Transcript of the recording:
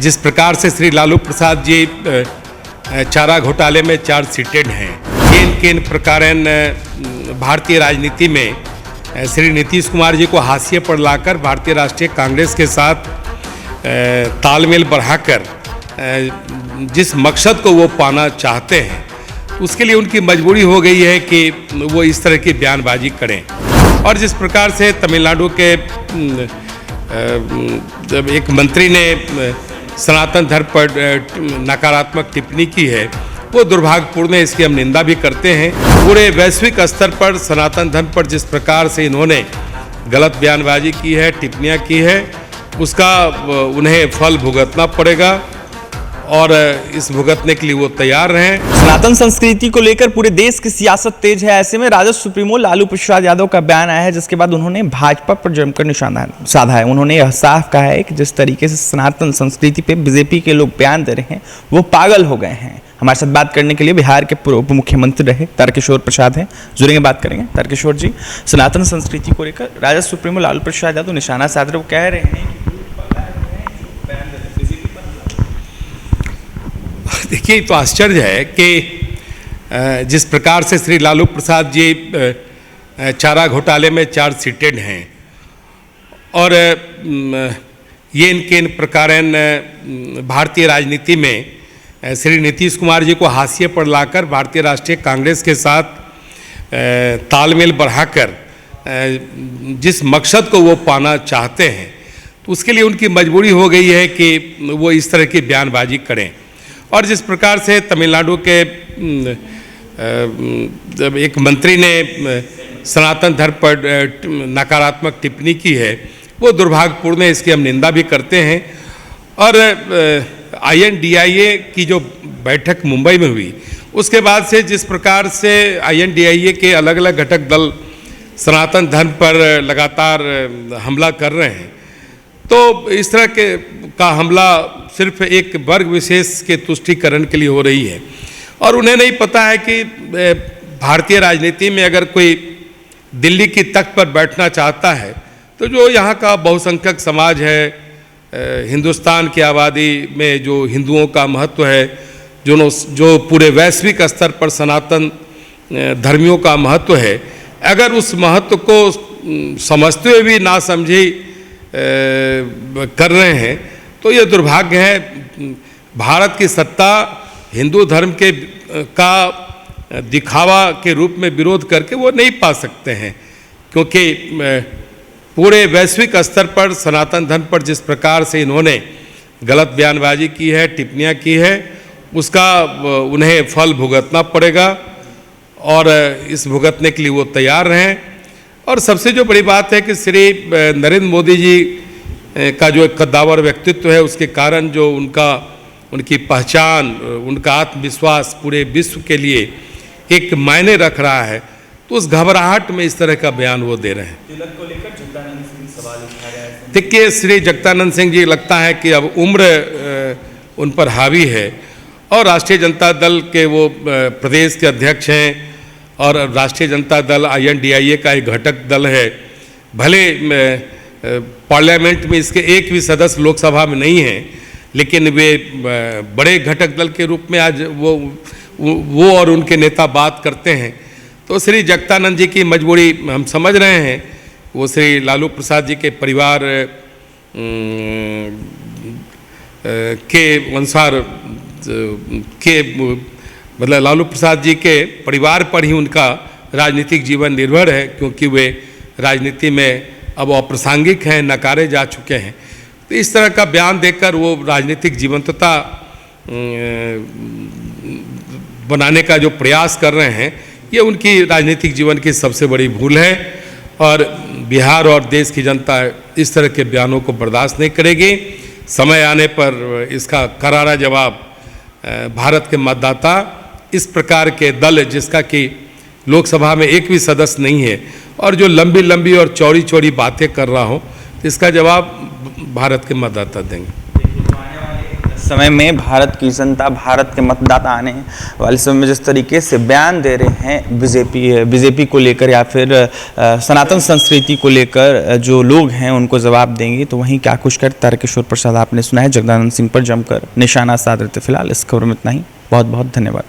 जिस प्रकार से श्री लालू प्रसाद जी चारा घोटाले में चार्जशीटेड हैं, किन प्रकारन भारतीय राजनीति में श्री नीतीश कुमार जी को हाशिए पर लाकर भारतीय राष्ट्रीय कांग्रेस के साथ तालमेल बढ़ाकर जिस मकसद को वो पाना चाहते हैं, उसके लिए उनकी मजबूरी हो गई है कि वो इस तरह की बयानबाजी करें। और जिस प्रकार से तमिलनाडु के जब एक मंत्री ने सनातन धर्म पर नकारात्मक टिप्पणी की है, वो दुर्भाग्यपूर्ण है, इसकी हम निंदा भी करते हैं। पूरे वैश्विक स्तर पर सनातन धर्म पर जिस प्रकार से इन्होंने गलत बयानबाजी की है, टिप्पणियाँ की है, उसका उन्हें फल भुगतना पड़ेगा और इस भुगतने के लिए वो तैयार हैं। सनातन संस्कृति को लेकर पूरे देश की सियासत तेज है। ऐसे में राजद सुप्रीमो लालू प्रसाद यादव का बयान आया है, जिसके बाद उन्होंने भाजपा पर जमकर निशाना साधा है। उन्होंने यह साफ कहा है कि जिस तरीके से सनातन संस्कृति पे बीजेपी के लोग बयान दे रहे हैं, वो पागल हो गए हैं। हमारे साथ बात करने के लिए बिहार के पूर्व उप मुख्यमंत्री रहे तारकिशोर प्रसाद हैं, जुड़ेंगे, बात करेंगे। तारकिशोर जी, सनातन संस्कृति को लेकर राजद सुप्रीमो लालू प्रसाद यादव निशाना साध रहे, वो कह रहे हैं कि देखिए, तो आश्चर्य है कि जिस प्रकार से श्री लालू प्रसाद जी चारा घोटाले में चार्जशीटेड हैं और ये इन प्रकारन भारतीय राजनीति में श्री नीतीश कुमार जी को हाशिए पर लाकर भारतीय राष्ट्रीय कांग्रेस के साथ तालमेल बढ़ाकर जिस मकसद को वो पाना चाहते हैं, तो उसके लिए उनकी मजबूरी हो गई है कि वो इस तरह की बयानबाजी करें। और जिस प्रकार से तमिलनाडु के जब एक मंत्री ने सनातन धर्म पर नकारात्मक टिप्पणी की है, वो दुर्भाग्यपूर्ण है, इसकी हम निंदा भी करते हैं। और INDIA की जो बैठक मुंबई में हुई, उसके बाद से जिस प्रकार से INDIA के अलग अलग घटक दल सनातन धर्म पर लगातार हमला कर रहे हैं, तो इस तरह का हमला सिर्फ एक वर्ग विशेष के तुष्टीकरण के लिए हो रही है। और उन्हें नहीं पता है कि भारतीय राजनीति में अगर कोई दिल्ली की तख्त पर बैठना चाहता है, तो जो यहाँ का बहुसंख्यक समाज है, हिंदुस्तान की आबादी में जो हिंदुओं का महत्व है, जो पूरे वैश्विक स्तर पर सनातन धर्मियों का महत्व है, अगर उस महत्व को समझते हुए भी ना समझी कर रहे हैं, तो ये दुर्भाग्य है। भारत की सत्ता हिंदू धर्म के का दिखावा के रूप में विरोध करके वो नहीं पा सकते हैं, क्योंकि पूरे वैश्विक स्तर पर सनातन धर्म पर जिस प्रकार से इन्होंने गलत बयानबाजी की है, टिप्पणियाँ की है, उसका उन्हें फल भुगतना पड़ेगा और इस भुगतने के लिए वो तैयार हैं। और सबसे जो बड़ी बात है कि श्री नरेंद्र मोदी जी का जो एक कद्दावर व्यक्तित्व है, उसके कारण जो उनकी पहचान, उनका आत्मविश्वास पूरे विश्व के लिए एक मायने रख रहा है, तो उस घबराहट में इस तरह का बयान वो दे रहे हैं। तिलक को लेकर जगदानंद सिंह सवाल उठा रहे हैं। देखिए, श्री जगदानंद सिंह जी लगता है कि अब उम्र उन पर हावी है, और राष्ट्रीय जनता दल के वो प्रदेश के अध्यक्ष हैं, और राष्ट्रीय जनता दल INDIA का एक घटक दल है। भले पार्लियामेंट में इसके एक भी सदस्य लोकसभा में नहीं हैं, लेकिन वे बड़े घटक दल के रूप में आज वो और उनके नेता बात करते हैं। तो श्री जगदानंद जी की मजबूरी हम समझ रहे हैं। वो श्री लालू प्रसाद जी के परिवार के अनुसार के मतलब लालू प्रसाद जी के परिवार पर ही उनका राजनीतिक जीवन निर्भर है, क्योंकि वे राजनीति में अब अप्रासंगिक हैं, नकारे जा चुके हैं। तो इस तरह का बयान देकर वो राजनीतिक जीवंतता बनाने का जो प्रयास कर रहे हैं, ये उनकी राजनीतिक जीवन की सबसे बड़ी भूल है। और बिहार और देश की जनता इस तरह के बयानों को बर्दाश्त नहीं करेगी। समय आने पर इसका करारा जवाब भारत के मतदाता, इस प्रकार के दल जिसका कि लोकसभा में एक भी सदस्य नहीं है और जो लंबी लंबी और चौड़ी चौड़ी बातें कर रहा हो, इसका जवाब भारत के मतदाता देंगे। आने वाले 10 समय में भारत की जनता, भारत के मतदाता आने वाले समय में जिस तरीके से बयान दे रहे हैं बीजेपी को लेकर या फिर सनातन संस्कृति को लेकर जो लोग हैं उनको जवाब देंगे, तो वहीं क्या कुछ कर तारकेश्वर प्रसाद आपने सुना है। जगदानंद सिंह पर जमकर निशाना साध रहे थे। फिलहाल इस खबर में इतना ही। बहुत बहुत धन्यवाद।